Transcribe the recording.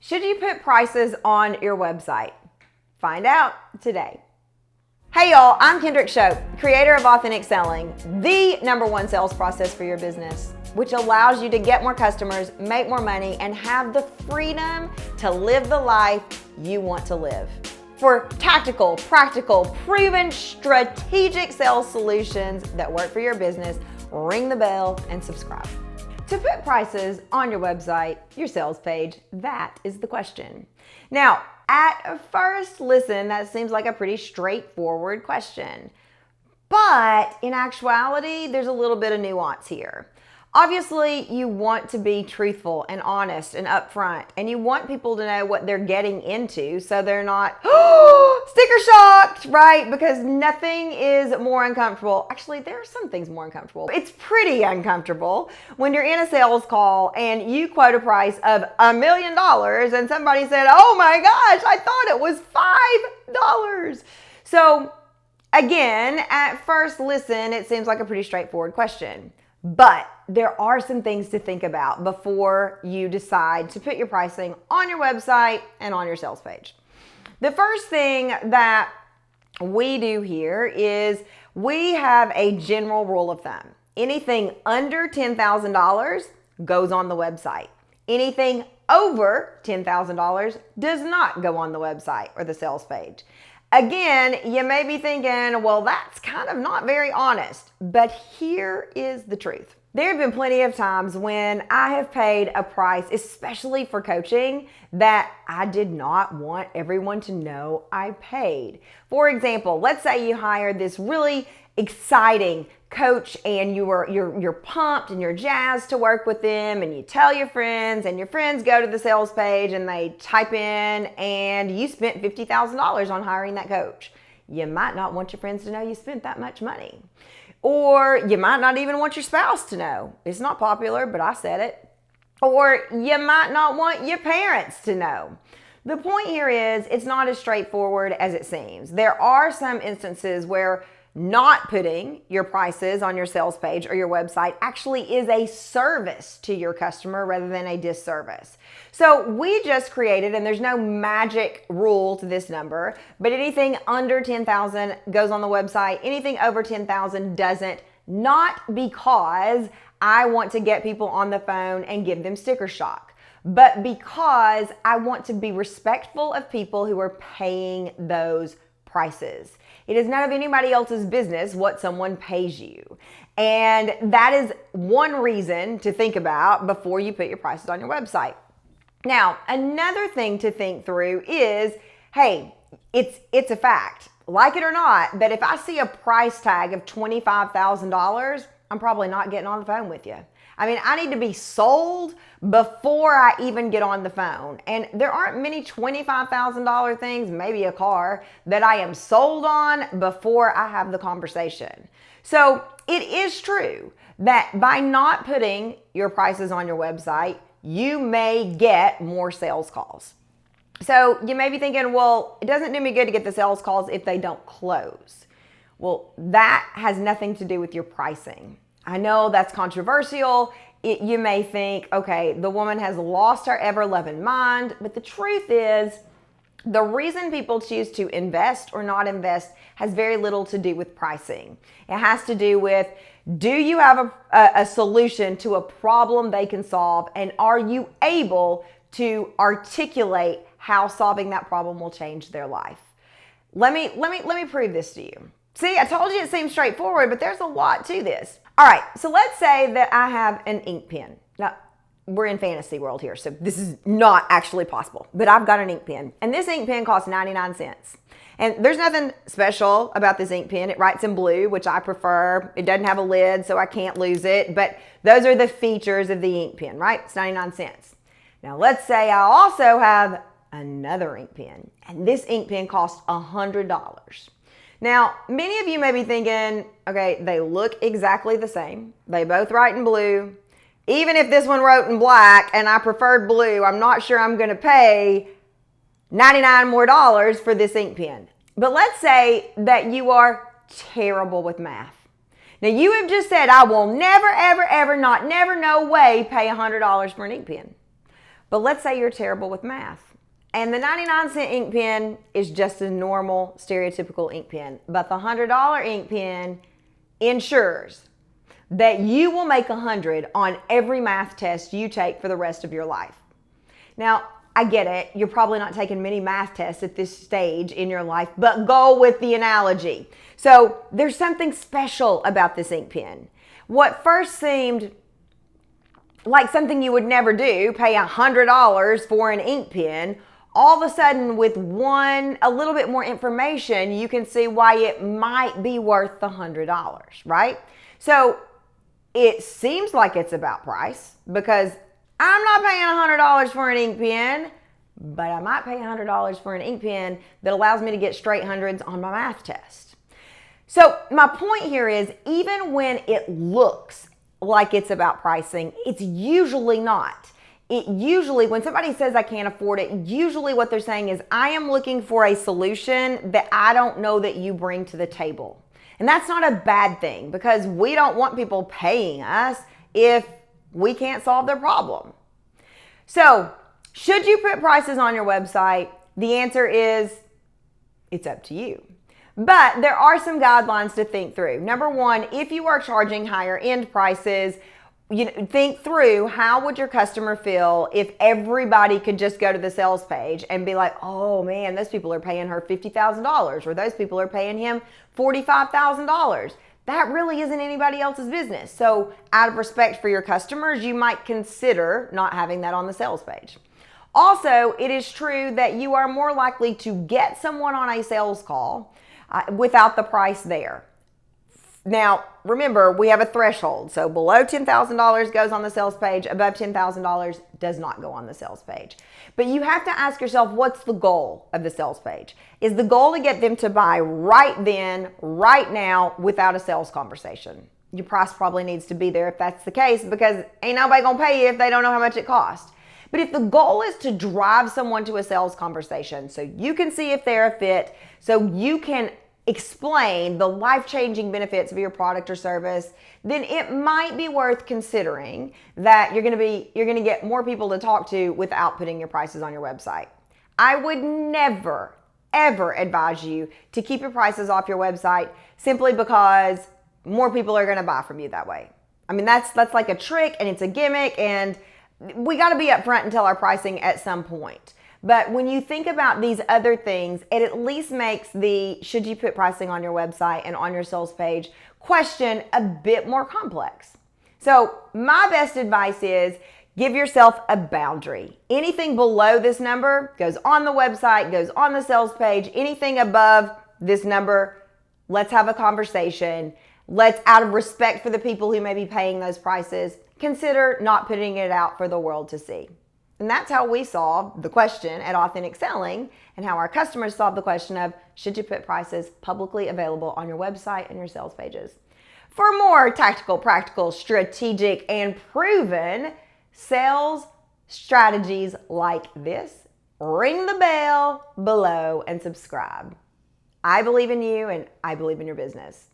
Should you put prices on your website? Find out today. Hey y'all, I'm Kendrick Shope, creator of Authentic Selling, the #1 sales process for your business, which allows you to get more customers, make more money, and have the freedom to live the life you want to live. For tactical, practical, proven, strategic sales solutions that work for your business, ring the bell and subscribe. To put prices on your website, your sales page, that is the question. Now, at first listen, that seems like a pretty straightforward question. But in actuality, there's a little bit of nuance here. Obviously, you want to be truthful and honest and upfront, and you want people to know what they're getting into so they're not sticker shocked, right? Because nothing is more uncomfortable. Actually, there are some things more uncomfortable. It's pretty uncomfortable when you're in a sales call and you quote a price of $1 million and somebody said, oh my gosh, I thought it was $5. So again, at first listen, it seems like a pretty straightforward question. But there are some things to think about before you decide to put your pricing on your website and on your sales page. The first thing that we do here is we have a general rule of thumb. Anything under $10,000 goes on the website. Anything over $10,000 does not go on the website or the sales page. Again, you may be thinking, well, that's kind of not very honest, but here is the truth. There have been plenty of times when I have paid a price, especially for coaching, that I did not want everyone to know I paid. For example, let's say you hired this really exciting coach and you're pumped and you're jazzed to work with them, and you tell your friends, and your friends go to the sales page and they type in and you spent $50,000 on hiring that coach. You might not want your friends to know you spent that much money. Or you might not even want your spouse to know. It's not popular, but I said it. Or you might not want your parents to know. The point here is it's not as straightforward as it seems. There are some instances where not putting your prices on your sales page or your website actually is a service to your customer rather than a disservice. So we just created, and there's no magic rule to this number, but anything under 10,000 goes on the website. Anything over 10,000 doesn't, not because I want to get people on the phone and give them sticker shock, but because I want to be respectful of people who are paying those prices. It is none of anybody else's business what someone pays you. And that is one reason to think about before you put your prices on your website. Now, another thing to think through is, hey, it's a fact, like it or not, that if I see a price tag of $25,000, I'm probably not getting on the phone with you. I mean, I need to be sold before I even get on the phone. And there aren't many $25,000 things, maybe a car, that I am sold on before I have the conversation. So it is true that by not putting your prices on your website, you may get more sales calls. So you may be thinking, well, it doesn't do me good to get the sales calls if they don't close. Well, that has nothing to do with your pricing. I know that's controversial. You may think, okay, the woman has lost her ever-loving mind, but the truth is, the reason people choose to invest or not invest has very little to do with pricing. It has to do with, do you have a solution to a problem they can solve, and are you able to articulate how solving that problem will change their life? Let me prove this to you. See, I told you it seems straightforward, but there's a lot to this. All right, so let's say that I have an ink pen. Now, we're in fantasy world here, so this is not actually possible, but I've got an ink pen, and this ink pen costs 99 cents. And there's nothing special about this ink pen. It writes in blue, which I prefer. It doesn't have a lid, so I can't lose it, but those are the features of the ink pen, right? It's 99 cents. Now, let's say I also have another ink pen, and this ink pen costs $100. Now, many of you may be thinking, okay, they look exactly the same. They both write in blue. Even if this one wrote in black and I preferred blue, I'm not sure I'm going to pay $99 more for this ink pen. But let's say that you are terrible with math. Now, you have just said, I will never, ever, ever, not never, no way pay $100 for an ink pen. But let's say you're terrible with math. And the 99-cent ink pen is just a normal, stereotypical ink pen. But the $100 ink pen ensures that you will make 100 on every math test you take for the rest of your life. Now, I get it. You're probably not taking many math tests at this stage in your life, but go with the analogy. So there's something special about this ink pen. What first seemed like something you would never do, pay $100 for an ink pen, all of a sudden with a little bit more information, you can see why it might be worth the $100, right? So it seems like it's about price because I'm not paying $100 for an ink pen, but I might pay $100 for an ink pen that allows me to get straight hundreds on my math test. So my point here is, even when it looks like it's about pricing, it's usually not. When somebody says I can't afford it, usually what they're saying is, I am looking for a solution that I don't know that you bring to the table. And that's not a bad thing, because we don't want people paying us if we can't solve their problem. So, should you put prices on your website? The answer is, it's up to you. But there are some guidelines to think through. Number one, if you are charging higher end prices, think through, how would your customer feel if everybody could just go to the sales page and be like, oh man, those people are paying her $50,000, or those people are paying him $45,000. That really isn't anybody else's business. So out of respect for your customers, you might consider not having that on the sales page. Also, it is true that you are more likely to get someone on a sales call without the price there. Now, remember, we have a threshold. So below $10,000 goes on the sales page, above $10,000 does not go on the sales page. But you have to ask yourself, what's the goal of the sales page? Is the goal to get them to buy right then, right now, without a sales conversation? Your price probably needs to be there if that's the case, because ain't nobody gonna pay you if they don't know how much it costs. But if the goal is to drive someone to a sales conversation so you can see if they're a fit, so you can explain the life-changing benefits of your product or service, then it might be worth considering that you're going to get more people to talk to without putting your prices on your website. I would never, ever advise you to keep your prices off your website simply because more people are going to buy from you that way. I mean, that's like a trick, and it's a gimmick, and we got to be upfront and tell our pricing at some point. But when you think about these other things, it at least makes the should you put pricing on your website and on your sales page question a bit more complex. So my best advice is, give yourself a boundary. Anything below this number goes on the website, goes on the sales page. Anything above this number, let's have a conversation. Let's, out of respect for the people who may be paying those prices, consider not putting it out for the world to see. And that's how we solve the question at Authentic Selling, and how our customers solve the question of, should you put prices publicly available on your website and your sales pages? For more tactical, practical, strategic, and proven sales strategies like this, ring the bell below and subscribe. I believe in you, and I believe in your business.